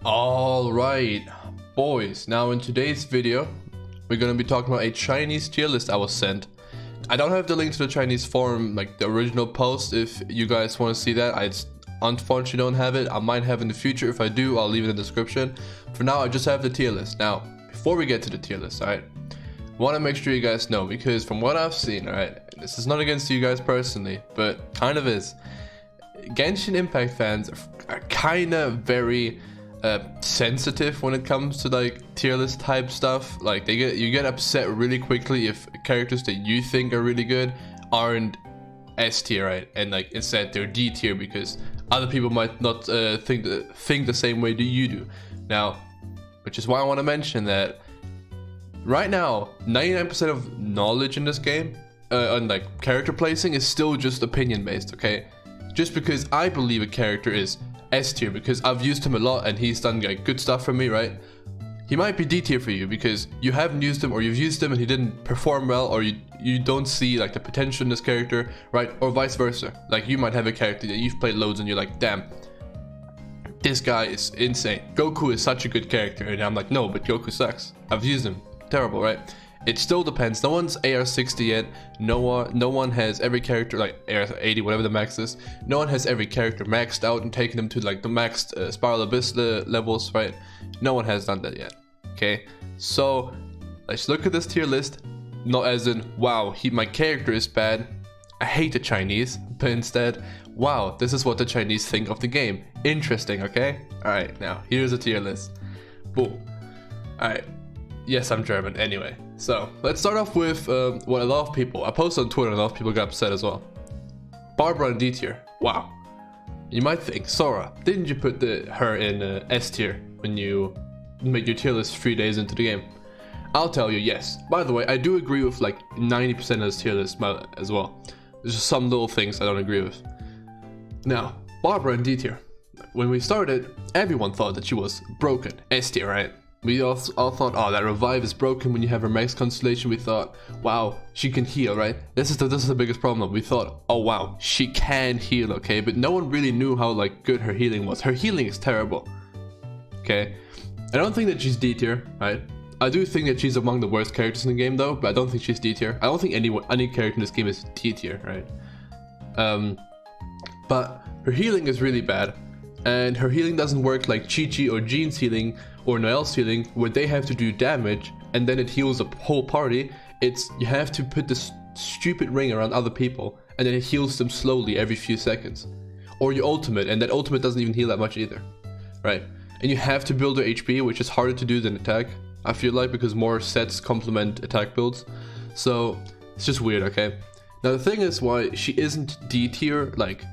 Alright, boys, now in today's video, we're going to be talking about a Chinese tier list I was sent. I don't have the link to the Chinese forum, like the original post, if you guys want to see that. I unfortunately don't have it. I might have in the future. If I do, I'll leave it in the description. For now, I just have the tier list. Now, before we get to the tier list, alright, I want to make sure you guys know, because from what I've seen, alright, this is not against you guys personally, but kind of is. Genshin Impact fans are kind of very sensitive when it comes to like tier list type stuff. Like you get upset really quickly if characters that you think are really good aren't S tier, right? And like instead they're D tier because other people might not think the same way that you do. Now, which is why I want to mention that right now 99% of knowledge in this game on like character placing is still just opinion based, okay? Just because I believe a character is S tier because I've used him a lot and he's done like good stuff for me, right? He might be D tier for you because you haven't used him, or you've used him and he didn't perform well, or you don't see like the potential in this character, right? Or vice versa. Like you might have a character that you've played loads and you're like, damn, this guy is insane. Goku is such a good character, and I'm like, no, but Goku sucks. I've used him. Terrible, right? It still depends. No one's AR60 yet. No one has every character, like AR80, whatever the max is. No one has every character maxed out and taken them to like the maxed Spiral Abyss levels, right? No one has done that yet. Okay, so let's look at this tier list. Not as in, wow, my character is bad, I hate the Chinese, but instead, wow, this is what the Chinese think of the game. Interesting, okay? Alright, now here's a tier list. Boom. Alright. Yes, I'm German. Anyway, so let's start off with what a lot of people, I posted on Twitter and a lot of people got upset as well. Barbara in D tier. Wow. You might think, Sora, didn't you put her in S tier when you made your tier list 3 days into the game? I'll tell you, yes. By the way, I do agree with like 90% of this tier list as well. There's just some little things I don't agree with. Now, Barbara in D tier. When we started, everyone thought that she was broken. S tier, right? We all thought, oh, that revive is broken when you have her max constellation. We thought, wow, she can heal, right? This is the biggest problem. We thought, oh wow, she can heal, okay? But no one really knew how like good her healing was. Her healing is terrible, okay? I don't think that she's D tier, right? I do think that she's among the worst characters in the game though, but I don't think she's D tier. I don't think any character in this game is D tier, right? But her healing is really bad. And her healing doesn't work like Chi-Chi or Jean's healing or Noelle's healing, where they have to do damage and then it heals the whole party. It's you have to put this stupid ring around other people and then it heals them slowly every few seconds. Or your ultimate, and that ultimate doesn't even heal that much either, right? And you have to build her HP, which is harder to do than attack, I feel like, because more sets complement attack builds. So it's just weird, okay? Now the thing is why she isn't D tier, like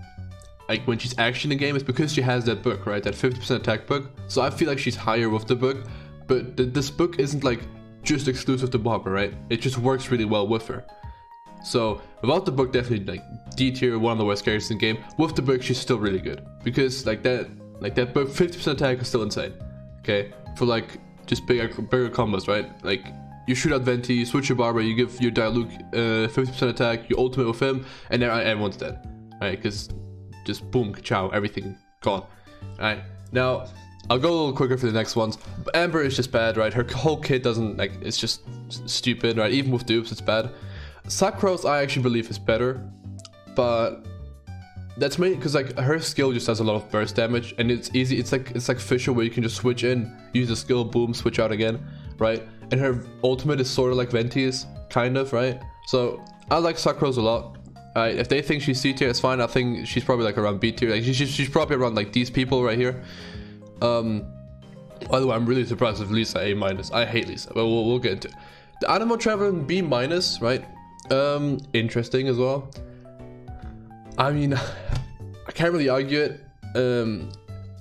when she's actually in the game, is because she has that book, right? That 50% attack book. So I feel like she's higher with the book, but this book isn't like just exclusive to Barbara, right? It just works really well with her. So without the book, definitely like D tier, one of the worst characters in the game. With the book, she's still really good because like that book, 50% attack is still insane. Okay, for like just bigger combos, right? Like you shoot out Venti, you switch your Barbara, you give your Diluc 50% attack, you ultimate with him, and then everyone's dead, right? Because just boom, ciao, everything gone. Alright, now I'll go a little quicker for the next ones. Amber is just bad, right? Her whole kit doesn't, like, it's just stupid, right? Even with dupes, it's bad. Sakura's I actually believe is better, but that's mainly because like her skill just does a lot of burst damage, and it's easy. It's like Fisher, where you can just switch in, use the skill, boom, switch out again, right? And her ultimate is sort of like Venti's, kind of, right? So I like Sakura's a lot. If they think she's C tier, it's fine. I think she's probably like around B tier. Like she's probably around like these people right here. By the way, I'm really surprised with Lisa A minus. I hate Lisa, but we'll get into it. The Animal Traveler in B minus, right? Interesting as well. I mean, I can't really argue it.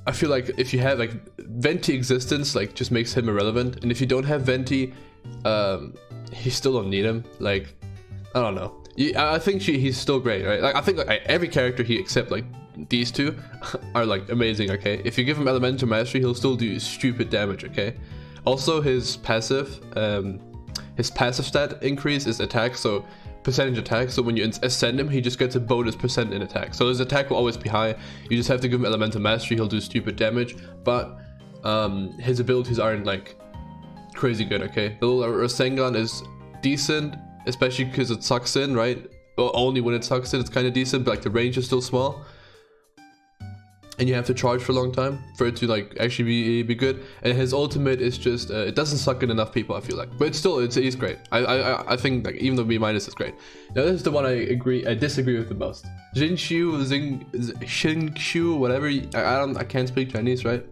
I feel like if you have like Venti existence, like just makes him irrelevant, and if you don't have Venti, you still don't need him. Like, I don't know. I think he's still great, right? Like I think like every character he except like these two are like amazing, okay? If you give him elemental mastery, he'll still do stupid damage, okay? Also his passive stat increase is attack, so percentage attack. So when you ascend him, he just gets a bonus percent in attack. So his attack will always be high. You just have to give him elemental mastery, he'll do stupid damage. But his abilities aren't like crazy good, okay? The little Rasengan is decent, especially because it sucks in, right? Well, only when it sucks in it's kind of decent, but like the range is still small. And you have to charge for a long time for it to like actually be good. And his ultimate is just it doesn't suck in enough people, I feel like, but he's great. I think like even though B- is great. Now this is the one I disagree with the most. Xingshu, whatever. I can't speak Chinese, right?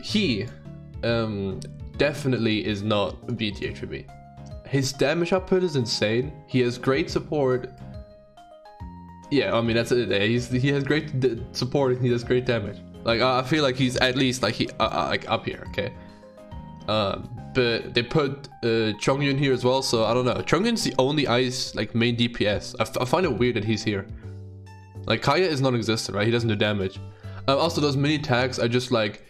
He definitely is not B tier for me. His damage output is insane. He has great support. Yeah, I mean that's it. He has great support and he does great damage. Like I feel like he's at least like like up here, okay. But they put Chongyun here as well, so I don't know. Chongyun's the only ice like main DPS. I find it weird that he's here. Like Kaya is non-existent, right? He doesn't do damage. Also, those mini tags are just like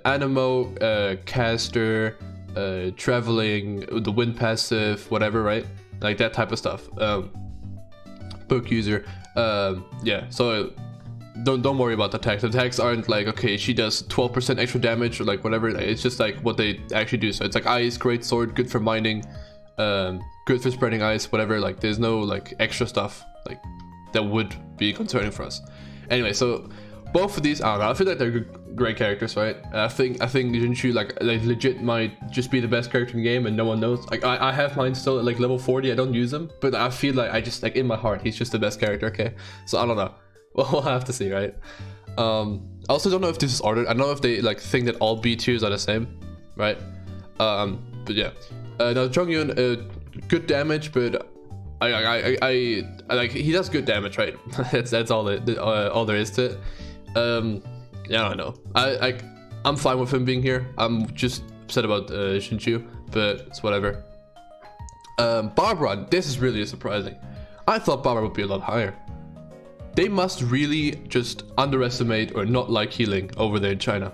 Animo, Caster, Traveling, the Wind passive, whatever, right? Like that type of stuff. Book user. Yeah, so don't worry about the tags. The tags aren't like, okay, she does 12% extra damage or like whatever. It's just like what they actually do. So it's like ice, great sword, good for mining, good for spreading ice, whatever. Like there's no like extra stuff like that would be concerning for us. Anyway, so both of these, I don't know, I feel like they're great characters, right? I think Jinshu like legit might just be the best character in the game and no one knows. Like I have mine still at like level 40. I don't use him, but I feel like I just like in my heart he's just the best character, okay? So I don't know. Well, we'll have to see, right? I also don't know if this is ordered. I don't know if they like think that all B tiers are the same, right? But yeah. Now Chongyun, good damage, but I like he does good damage, right? that's all there is to it. Yeah, I don't know. I'm fine with him being here. I'm just upset about Shinshu, but it's whatever. Barbara, this is really surprising. I thought Barbara would be a lot higher. They must really just underestimate or not like healing over there in China,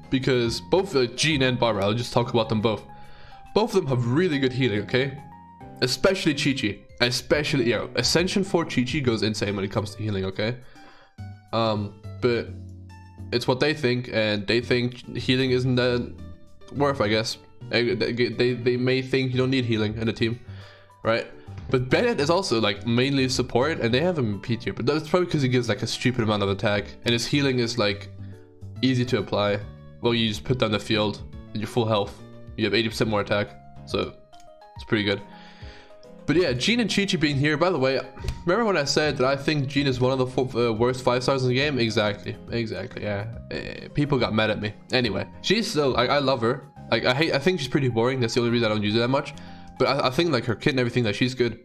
because both Jean and Barbara, I'll just talk about them both. Both of them have really good healing, okay? Especially Chi-Chi. Especially, yeah, Ascension 4 Chi-Chi goes insane when it comes to healing, okay? But it's what they think, and they think healing isn't that worth, I guess. They may think you don't need healing in a team, right? But Bennett is also like mainly support, and they have him in P tier, but that's probably because he gives like a stupid amount of attack, and his healing is like easy to apply. Well, you just put down the field and you're full health. You have 80% more attack, so it's pretty good. But yeah, Jean and Chi-Chi being here, by the way, remember when I said that I think Jean is one of the worst 5-stars in the game? Exactly, yeah. People got mad at me. Anyway, she's still, I love her. Like, I think she's pretty boring. That's the only reason I don't use it that much. But I think like her kit and everything, like she's good.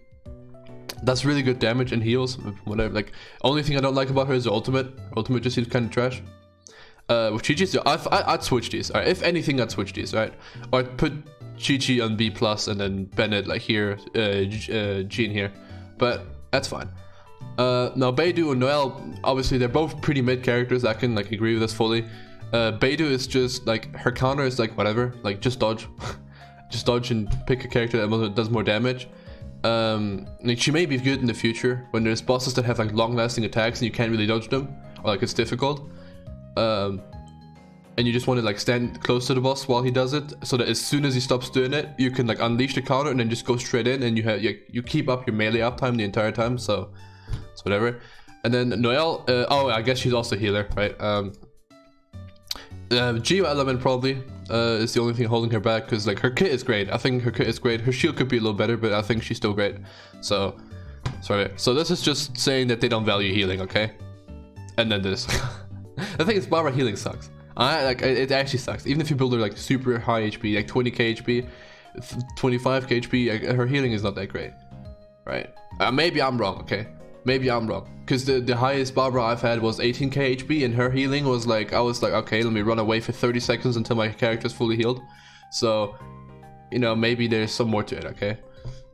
That's really good damage and heals, whatever. Like, only thing I don't like about her is the ultimate. Ultimate just seems kind of trash. With Chi-Chi's, I'd switch these. Alright, if anything, I'd switch these, right? Or I'd put Chi-Chi on B+, and then Bennett like here, Jean here. But that's fine. Now Beidou and Noelle, obviously they're both pretty mid characters. I can like agree with this fully. Beidou is just like, her counter is like whatever, like just dodge. Just dodge and pick a character that does more damage. Like she may be good in the future when there's bosses that have like long-lasting attacks and you can't really dodge them, or like it's difficult. And you just want to like stand close to the boss while he does it, so that as soon as he stops doing it, you can like unleash the counter and then just go straight in, and you keep up your melee uptime the entire time. So it's whatever. And then Noelle, oh, I guess she's also a healer, right? Geo element probably is the only thing holding her back, because like her kit is great. I think her kit is great. Her shield could be a little better, but I think she's still great. So sorry. So this is just saying that they don't value healing, okay? And then this. The thing is, Barbara healing sucks. It actually sucks. Even if you build her like super high HP, like 20k HP, 25k HP, her healing is not that great, right? Maybe I'm wrong, okay? Maybe I'm wrong, because the highest Barbara I've had was 18k HP, and her healing was like, I was like, okay, let me run away for 30 seconds until my character's fully healed. So, you know, maybe there's some more to it, okay?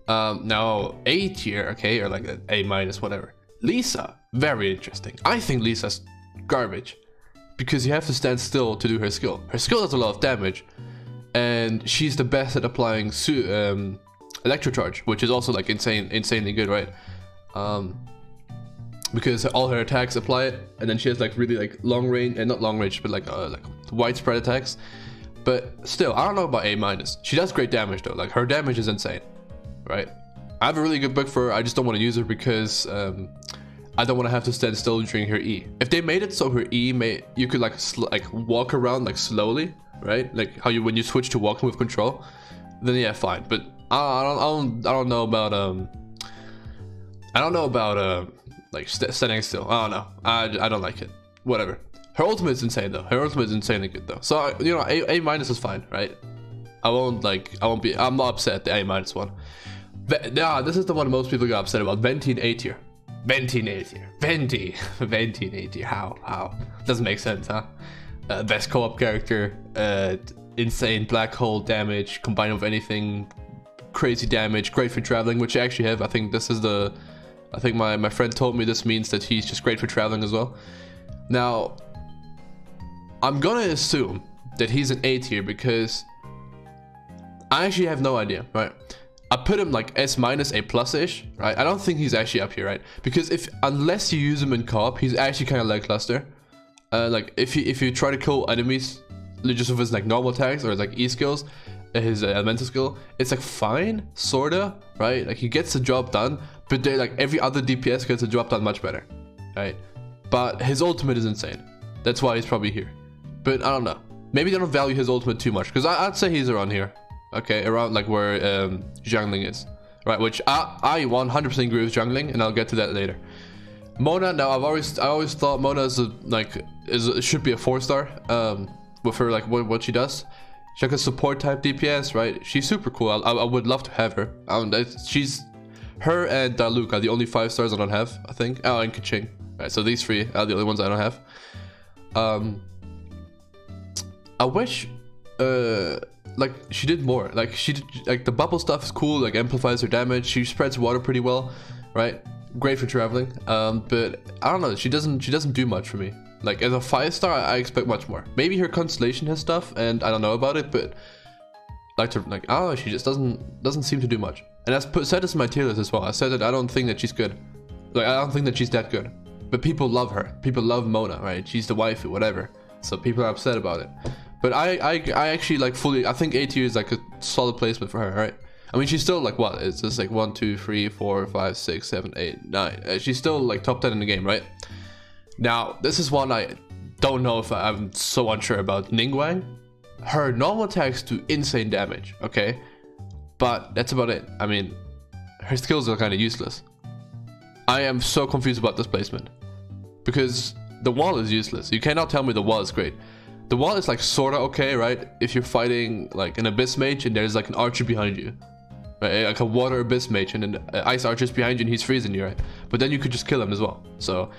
Now A tier, okay, or like A minus, whatever. Lisa, very interesting. I think Lisa's garbage, because you have to stand still to do her skill. Her skill does a lot of damage, and she's the best at applying electro charge, which is also like insanely good, right? Because all her attacks apply it, and then she has like really like long range, and not long range, but like widespread attacks. But still, I don't know about A-. She does great damage though, like her damage is insane, right? I have a really good book for her, I just don't want to use her because I don't want to have to stand still during her E. If they made it so her E, you could like walk around like slowly, right? Like how when you switch to walking with control, then yeah, fine. But I don't know about like standing still. I don't know. I don't like it. Whatever. Her ultimate is insane though. Her ultimate is insanely good though. So you know, A- is fine, right? I'm not upset at the A- one. Nah, this is the one most people got upset about. Venti in A tier. Venti in A tier. Venti in A tier. How? Doesn't make sense, huh? Best co-op character. Insane black hole damage combined with anything. Crazy damage. Great for traveling, which I actually have. I think this is the. I think my friend told me this means that he's just great for traveling as well. Now, I'm gonna assume that he's an A tier because I actually have no idea, right? I put him like S-, A+-ish, right? I don't think he's actually up here, right? Because unless you use him in co-op, he's actually kind of lackluster. Like if you try to kill enemies just with his like normal attacks or like E skills, his elemental skill, it's like fine, sorta, right? Like he gets the job done, but they like every other DPS gets the job done much better, right? But his ultimate is insane. That's why he's probably here. But I don't know. Maybe they don't value his ultimate too much because I'd say he's around here. Okay, around like where jungling is, right? Which I 100% agree with jungling, and I'll get to that later. Mona, now I always thought Mona should be a 4-star. With her like what she does, she's like a support type DPS, right? She's super cool. I would love to have her. Her and Daluk are the only 5 stars I don't have, I think. Oh, and Kaching. Right, so these 3 are the only ones I don't have. I wish like she did more. Like the bubble stuff is cool, like amplifies her damage. She spreads water pretty well, right? Great for traveling. But I don't know, she doesn't do much for me. Like as a 5-star, I expect much more. Maybe her constellation has stuff and I don't know about it, but I don't know, she just doesn't seem to do much. And I said this in my tier list as well. I said that I don't think that she's good. Like I don't think that she's that good. But people love her. People love Mona, right? She's the waifu, whatever. So people are upset about it. But I actually like I think A tier is like a solid placement for her, right? I mean, she's still like what? It's just like 1, 2, 3, 4, 5, 6, 7, 8, 9. She's still like top 10 in the game, right? Now, this is one I don't know if I'm so unsure about. Ningguang. Her normal attacks do insane damage, okay? But that's about it. I mean, her skills are kind of useless. I am so confused about this placement. Because the wall is useless. You cannot tell me the wall is great. The wall is like sorta okay, right? If you're fighting like an abyss mage and there's like an archer behind you, right? Like a water abyss mage and an ice archer's behind you and he's freezing you, right? But then you could just kill him as well. So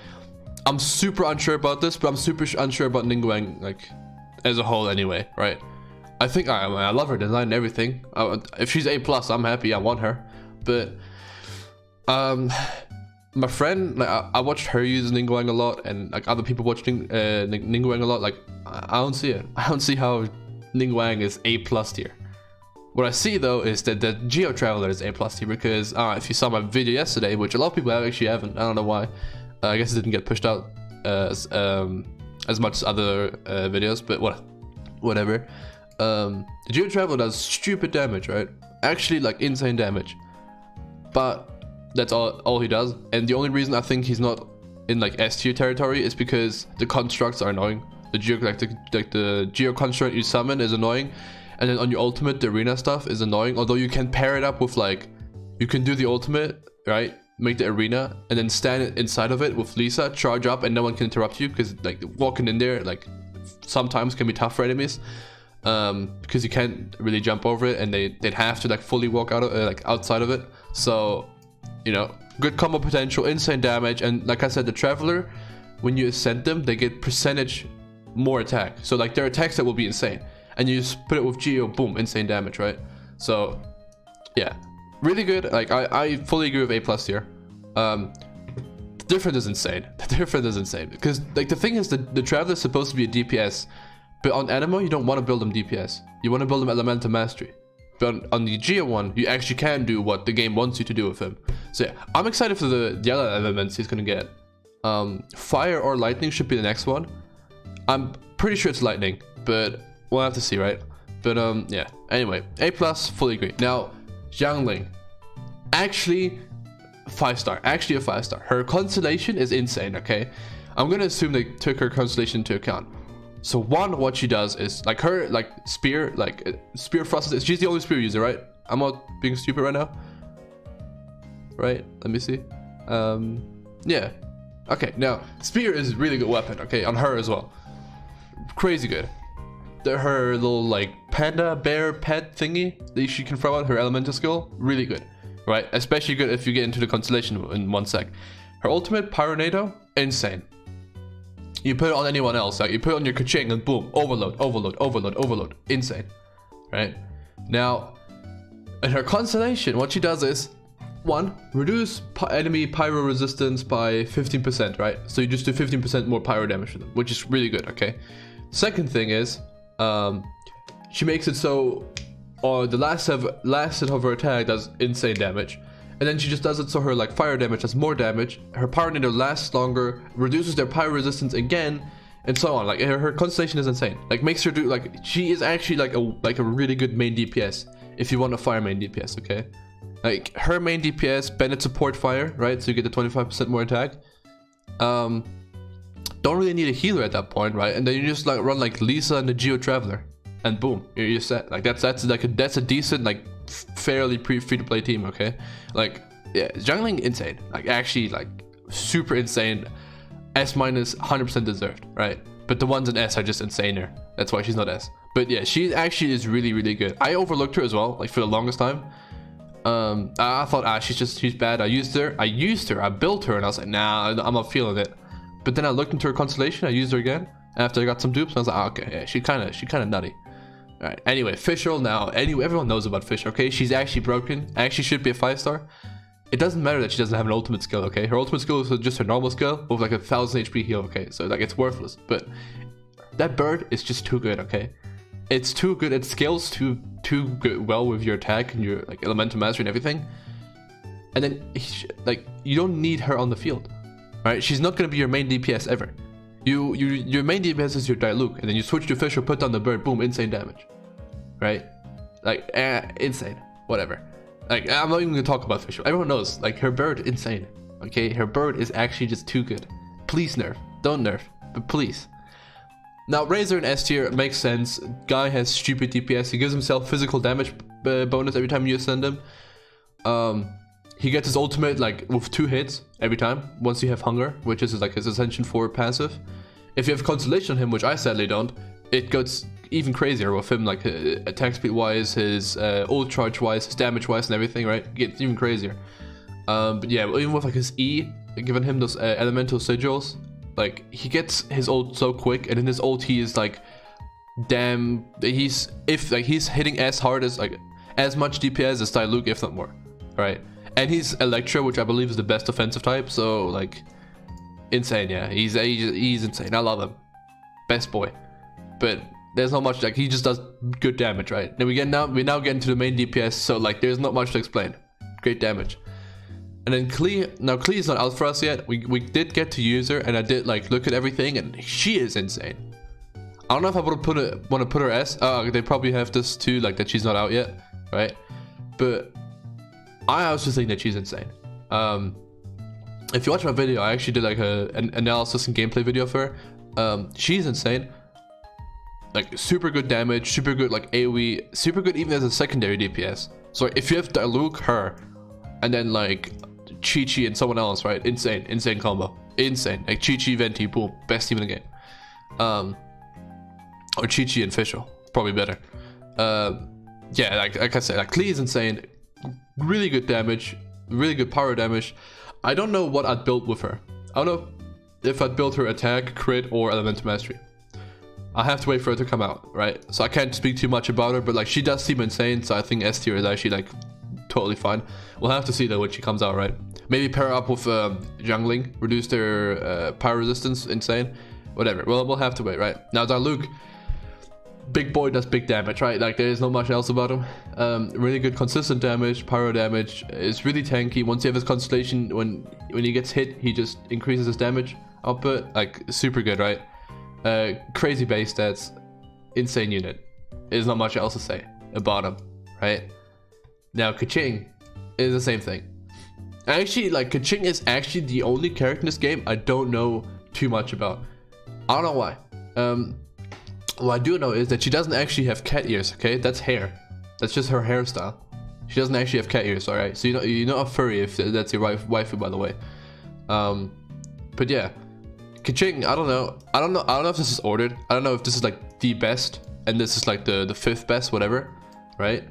I'm super unsure about this, but I'm super unsure about Ningguang like as a whole anyway, right? I think I love her design and everything. If she's A+, I'm happy. I want her. But my friend, like I watched her use Ningguang a lot, and like other people watching Ningguang a lot. Like I don't see it. I don't see how Ningguang is A+ tier. What I see though is that the Geo Traveler is A+ tier because if you saw my video yesterday, which a lot of people actually haven't, I don't know why. I guess it didn't get pushed out as much as other videos, but whatever. The Geo Traveler does stupid damage, right? Actually, like insane damage. But that's all he does. And the only reason I think he's not in like S tier territory is because the constructs are annoying. The geo construct you summon is annoying, and then on your ultimate, the arena stuff is annoying. Although you can pair it up with like, you can do the ultimate, right? Make the arena and then stand inside of it with Lisa, charge up, and no one can interrupt you because like walking in there like sometimes can be tough for enemies. Because you can't really jump over it, and they'd have to like fully walk out of like outside of it. So, you know, good combo potential, insane damage, and like I said, the Traveler, when you ascend them, they get percentage more attack. So like their attacks that will be insane, and you just put it with Geo, boom, insane damage, right? So yeah, really good. Like I fully agree with A+ here. The difference is insane. The difference is insane because like the thing is the Traveler is supposed to be a DPS. But on Anemo, you don't want to build them DPS. You want to build them Elemental Mastery. But on the Geo one, you actually can do what the game wants you to do with him. So yeah, I'm excited for the other elements he's going to get. Fire or Lightning should be the next one. I'm pretty sure it's lightning, but we'll have to see, right? But yeah, anyway, A+, fully agree. Now, Xiangling, actually 5-star, actually a 5-star. Her constellation is insane, okay? I'm gonna assume they took her constellation into account. So one, what she does is like her spear thrust. She's the only spear user, right? I'm not being stupid right now, right? Let me see. Yeah, okay. Now spear is really good weapon, okay, on her as well. Crazy good. Her little like panda bear pet thingy that she can throw out, her elemental skill, really good, right? Especially good if you get into the constellation in 1 sec. Her ultimate Pyronado, insane. You put it on anyone else, like you put it on your Kaching and boom, overload, insane, right? Now, in her constellation, what she does is, 1, reduce enemy pyro resistance by 15%, right? So you just do 15% more pyro damage to them, which is really good, okay? Second thing is, she makes it so the last hit of her attack does insane damage. And then she just does it so her like fire damage does more damage, her Pyronado lasts longer, reduces their pyro resistance again, and so on. Like her constellation is insane. Like makes her do like, she is actually like a really good main DPS if you want a fire main DPS, okay? Like her main DPS, Bennett support fire, right? So you get the 25% more attack. Don't really need a healer at that point, right? And then you just like run like Lisa and the Geo Traveler, and boom, you're set. Like that's a decent like fairly free to play team, okay? Like yeah, Xiangling insane, like actually like super insane. S minus 100% deserved, right? But the ones in S are just insaner. That's why she's not S. But yeah, she actually is really good. I overlooked her as well, like for the longest time. I thought she's bad. I used her, I built her, and I was like, nah, I'm not feeling it. But then I looked into her constellation, I used her again after I got some dupes, and I was like, okay, yeah, she kind of nutty. All right, anyway, Fischl now. Anyway, everyone knows about Fischl, okay? She's actually broken. Actually should be a 5-star. It doesn't matter that she doesn't have an ultimate skill, okay? Her ultimate skill is just her normal skill with like 1000 HP heal, okay? So like it's worthless. But that bird is just too good, okay? It's too good. It scales too good, well with your attack and your like elemental mastery and everything. And then like you don't need her on the field, right? She's not gonna be your main DPS ever. Your main DPS is your Diluc, and then you switch to Fischl, put down the bird, boom, insane damage, right? Like insane, whatever. Like I'm not even gonna talk about Fischl. Everyone knows, like her bird, insane. Okay, her bird is actually just too good. Please nerf, don't nerf, but please. Now Razor in S tier makes sense. Guy has stupid DPS. He gives himself physical damage bonus every time you ascend him. He gets his ultimate like with 2 hits every time once you have hunger, which is like his Ascension 4 passive. If you have Constellation on him, which I sadly don't, it goes even crazier with him, like attack speed wise, his ult charge wise, his damage wise, and everything, right? It gets even crazier. But yeah, even with like his E, giving him those elemental sigils, like he gets his ult so quick, and in his ult he is like, damn, he's hitting as hard as like as much DPS as Diluc, if not more, right? And he's Electro, which I believe is the best offensive type, so like insane. Yeah, he's insane. I love him, best boy. But there's not much, like he just does good damage, right? Then we now get into the main DPS, so like there's not much to explain. Great damage. And then Klee, now Klee is not out for us yet. We did get to use her, and I did like look at everything, and she is insane. I don't know if I want to put her S. They probably have this too, like that she's not out yet, right? But I also think that she's insane. If you watch my video, I actually did like an analysis and gameplay video for her. She's insane. Like super good damage, super good like AoE, super good even as a secondary DPS. So if you have Diluc, her, and then like Chi-Chi and someone else, right? Insane combo. Insane. Like Chi-Chi, Venti, boom, best team in the game. Or Chi-Chi and Fischl, probably better. Yeah, like I said, like Klee is insane. Really good damage, really good power damage. I don't know what I'd build with her. I don't know if I'd build her attack, crit, or elemental mastery. I have to wait for her to come out, right? So I can't speak too much about her, but like she does seem insane, so I think S tier is actually like totally fine. We'll have to see though when she comes out, right? Maybe pair up with Xiangling, reduce their pyro resistance, insane, whatever. Well, we'll have to wait, right? Now Diluc, big boy does big damage, right? Like there is not much else about him. Really good consistent damage, pyro damage. It's really tanky. Once you have his constellation, when he gets hit, he just increases his damage output. Like super good, right? Crazy base stats, insane unit. There's not much else to say about him, right? Now Kaching is the same thing. Actually, like, Kaching is actually the only character in this game I don't know too much about. I don't know why. What I do know is that she doesn't actually have cat ears, okay? That's hair. That's just her hairstyle. She doesn't actually have cat ears, alright? So you're not a furry if that's your waifu, by the way. But yeah. Kaching, I don't know if this is ordered. I don't know if this is like the best and this is like the fifth best, whatever, right?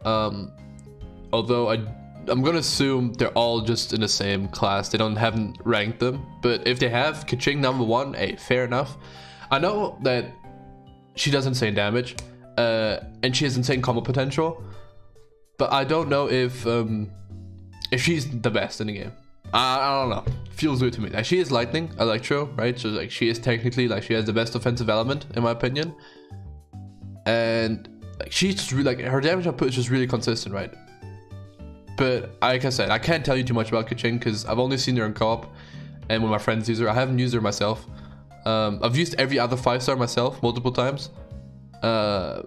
Although I'm gonna assume they're all just in the same class. They haven't ranked them, but if they have Kaching number 1, hey, fair enough. I know that she does insane damage, and she has insane combo potential, but I don't know if she's the best in the game. I don't know. Feels weird to me. Like, she is lightning, electro, right? So like she is technically like she has the best offensive element in my opinion, and like she's just really, like, her damage output is just really consistent, right? But like I said, I can't tell you too much about Kaching because I've only seen her in co-op and when my friends use her. I haven't used her myself. I've used every other 5-star myself multiple times, but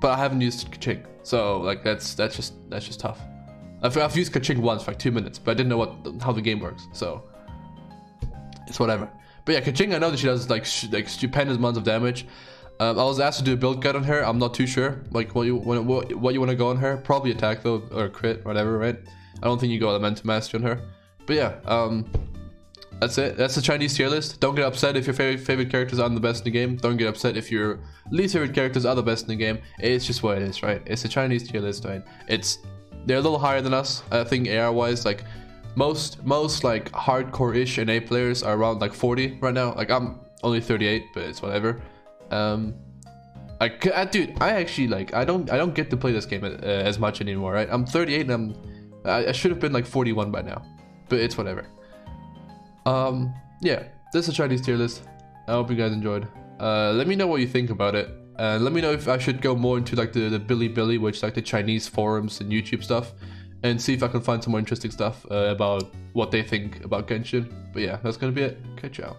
I haven't used Kaching. So like that's just tough. I've used Kaching once for like 2 minutes, but I didn't know how the game works, so it's whatever. But yeah, Kaching, I know that she does like stupendous amounts of damage. I was asked to do a build guide on her. I'm not too sure like what you want to go on her. Probably attack though, or crit, whatever, right? I don't think you go elemental mastery on her. But yeah, that's it. That's the Chinese tier list. Don't get upset if your favorite characters aren't the best in the game. Don't get upset if your least favorite characters are the best in the game. It's just what it is, right? It's a Chinese tier list, right? They're a little higher than us, I think, AR wise. Like most like hardcore-ish NA players are around like 40 right now. Like I'm only 38, but it's whatever. Dude, I actually like I don't get to play this game as much anymore, right? I'm 38 and I should have been like 41 by now, but it's whatever. Yeah, this is a Chinese tier list. I hope you guys enjoyed. Let me know what you think about it. Let me know if I should go more into like the Bilibili, which is like the Chinese forums and YouTube stuff, and see if I can find some more interesting stuff about what they think about Genshin. But yeah, that's gonna be it. Okay, ciao.